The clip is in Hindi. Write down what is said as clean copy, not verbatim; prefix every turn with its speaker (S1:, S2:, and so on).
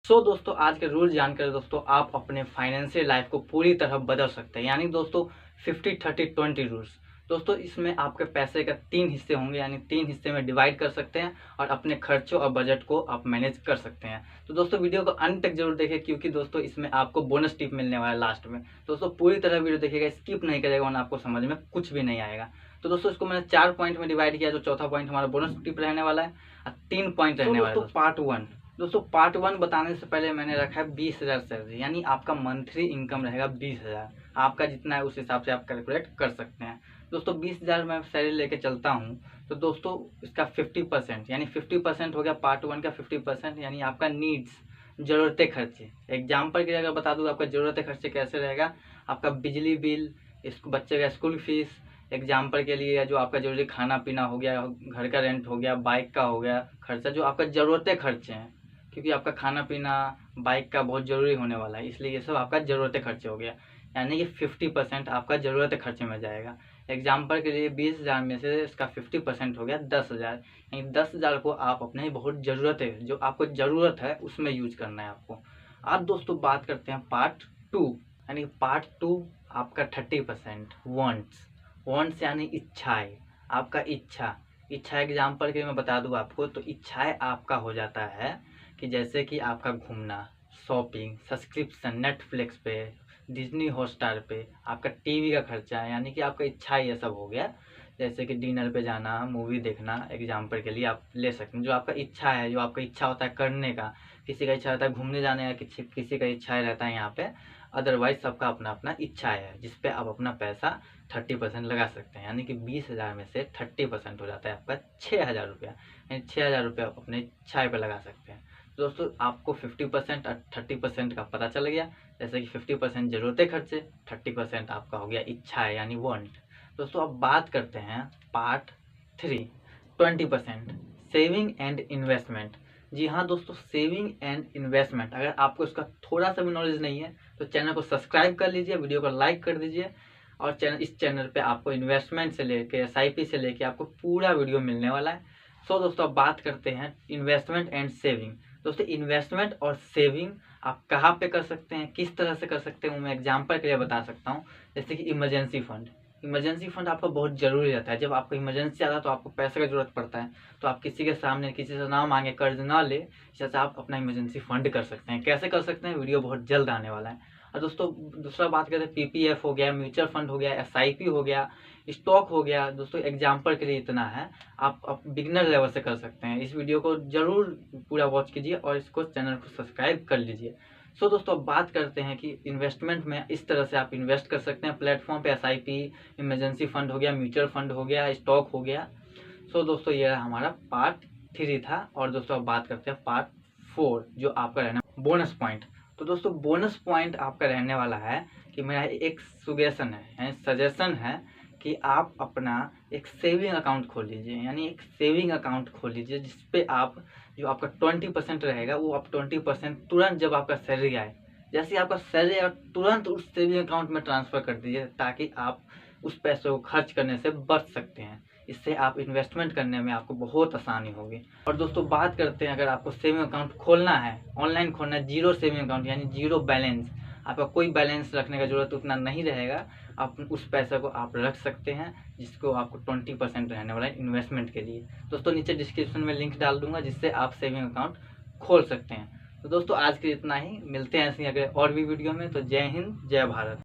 S1: दोस्तों आज के रूल जानकर दोस्तों आप अपने फाइनेंशियल लाइफ को पूरी तरह बदल सकते हैं। यानी दोस्तों 50-30-20 रूल्स। दोस्तों इसमें आपके पैसे का 3 हिस्से होंगे, यानी 3 हिस्से में डिवाइड कर सकते हैं और अपने खर्चों और बजट को आप मैनेज कर सकते हैं। तो दोस्तों वीडियो को अंत तक जरूर देखें, क्योंकि दोस्तों इसमें आपको बोनस टिप मिलने वाला है लास्ट में। दोस्तों पूरी तरह वीडियो देखिएगा, स्किप नहीं करेगा वरना आपको समझ में कुछ भी नहीं आएगा। तो दोस्तों इसको मैंने 4 पॉइंट में डिवाइड किया। जो चौथा पॉइंट हमारा बोनस टिप रहने वाला है और 3 पॉइंट रहने वाला है। पार्ट 1 दोस्तों, पार्ट 1 बताने से पहले मैंने रखा है 20,000 सैलरी, यानी आपका मंथली इनकम रहेगा 20,000। आपका जितना है उस हिसाब से आप कैलकुलेट कर सकते हैं। दोस्तों 20,000 मैं सैलरी लेके चलता हूँ, तो दोस्तों इसका 50% यानी 50% हो गया पार्ट 1 का 50%, यानी आपका नीड्स, ज़रूरतें खर्चे। एग्जाम्पल के लिए अगर बता दूँ आपका ज़रूरतें खर्चे कैसे रहेगा, आपका बिजली बिल, बच्चे का स्कूल फीस, एग्जाम्पल के लिए जो आपका जरूरी खाना पीना हो गया, घर का रेंट हो गया, बाइक का हो गया खर्चा, जो आपका ज़रूरतें खर्चे हैं, क्योंकि आपका खाना पीना बाइक का बहुत ज़रूरी होने वाला है, इसलिए ये सब आपका ज़रूरतें खर्चे हो गया। यानी कि 50% आपका ज़रूरतें खर्चे में जाएगा। एग्जाम्पल के लिए 20,000 में से इसका 50% हो गया 10,000, यानी 10,000 को आप अपने बहुत ज़रूरतें, जो आपको ज़रूरत है उसमें यूज करना है आपको। अब दोस्तों बात करते हैं पार्ट 2, यानी पार्ट 2 आपका 30% वांट्स यानी इच्छाएं। आपका इच्छा एग्जाम्पल के लिए मैं बता दूं आपको, तो इच्छाएं आपका हो जाता है कि जैसे कि आपका घूमना, शॉपिंग, सब्सक्रिप्शन नेटफ्लिक्स पे, डिज्नी हॉटस्टार पे, आपका टीवी का खर्चा है, यानी कि आपका इच्छा ये सब हो गया। जैसे कि डिनर पे जाना, मूवी देखना, एग्जाम्पल के लिए आप ले सकते हैं। जो आपका इच्छा है, जो आपका इच्छा होता है करने का, किसी का इच्छा रहता है घूमने जाने का, किसी का इच्छा रहता है यहाँ पे, अदरवाइज सबका अपना अपना इच्छा है जिसपे आप अपना पैसा 30% लगा सकते हैं। यानी कि 20,000 में से 30% हो जाता है आपका 6,000 रुपया, यानी 6,000 रुपया आप अपने इच्छा पे लगा सकते हैं। दोस्तों आपको 50% और 30% का पता चल गया। जैसे कि 50% ज़रूरतें खर्चे, 30% आपका हो गया इच्छा है यानी वांट। दोस्तों अब बात करते हैं पार्ट 3, 20% सेविंग एंड इन्वेस्टमेंट। जी हाँ दोस्तों, सेविंग एंड इन्वेस्टमेंट, अगर आपको इसका थोड़ा सा भी नॉलेज नहीं है तो चैनल को सब्सक्राइब कर लीजिए, वीडियो को लाइक कर दीजिए। और इस चैनल पे आपको इन्वेस्टमेंट से लेके SIP से लेके आपको पूरा वीडियो मिलने वाला है। दोस्तों अब बात करते हैं इन्वेस्टमेंट एंड सेविंग। दोस्तों इन्वेस्टमेंट और सेविंग आप कहाँ पे कर सकते हैं, किस तरह से कर सकते हैं, मैं एग्जांपल के लिए बता सकता हूँ। जैसे कि इमरजेंसी फंड आपका बहुत ज़रूरी रहता है। जब आपको इमरजेंसी आता है तो आपको पैसे की ज़रूरत पड़ता है, तो आप किसी के सामने किसी से ना मांगे, कर्ज ना ले, जैसे आप अपना इमरजेंसी फंड कर सकते हैं। कैसे कर सकते हैं, वीडियो बहुत जल्द आने वाला है। और दोस्तों दूसरा बात करते हैं PPF हो गया, म्यूचुअल फंड हो गया, SIP हो गया, स्टॉक हो गया। दोस्तों एग्जाम्पल के लिए इतना है, आप बिगिनर लेवल से कर सकते हैं। इस वीडियो को जरूर पूरा वॉच कीजिए और इसको चैनल को सब्सक्राइब कर लीजिए। दोस्तों अब बात करते हैं कि इन्वेस्टमेंट में इस तरह से आप इन्वेस्ट कर सकते हैं प्लेटफॉर्म पे। SIP, इमरजेंसी फंड हो गया, म्यूचुअल फंड हो गया, स्टॉक हो गया। दोस्तों ये हमारा पार्ट 3 था। और दोस्तों अब बात करते हैं पार्ट 4, जो आपका रहना बोनस पॉइंट। तो दोस्तों बोनस पॉइंट आपका रहने वाला है कि मेरा एक सुजेशन है, यानी सजेशन है कि आप अपना एक सेविंग अकाउंट खोल लीजिए। यानी एक सेविंग अकाउंट खोल लीजिए जिसपे आप, जो आपका 20% रहेगा, वो आप 20% तुरंत जब आपका सैलरी आए, जैसे आपका सैलरी आए तुरंत उस सेविंग अकाउंट में ट्रांसफ़र कर दीजिए, ताकि आप उस पैसे को खर्च करने से बच सकते हैं। इससे आप इन्वेस्टमेंट करने में आपको बहुत आसानी होगी। और दोस्तों बात करते हैं, अगर आपको सेविंग अकाउंट खोलना है, ऑनलाइन खोलना है, जीरो सेविंग अकाउंट यानी जीरो बैलेंस, आपका कोई बैलेंस रखने का जरूरत उतना नहीं रहेगा, आप उस पैसे को आप रख सकते हैं, जिसको आपको 20% रहने वाला है इन्वेस्टमेंट के लिए। दोस्तों नीचे डिस्क्रिप्शन में लिंक डाल दूंगा, जिससे आप सेविंग अकाउंट खोल सकते हैं। तो दोस्तों आज के लिए इतना ही, मिलते हैं ऐसे ही अगर और भी वीडियो में। तो जय हिंद, जय भारत।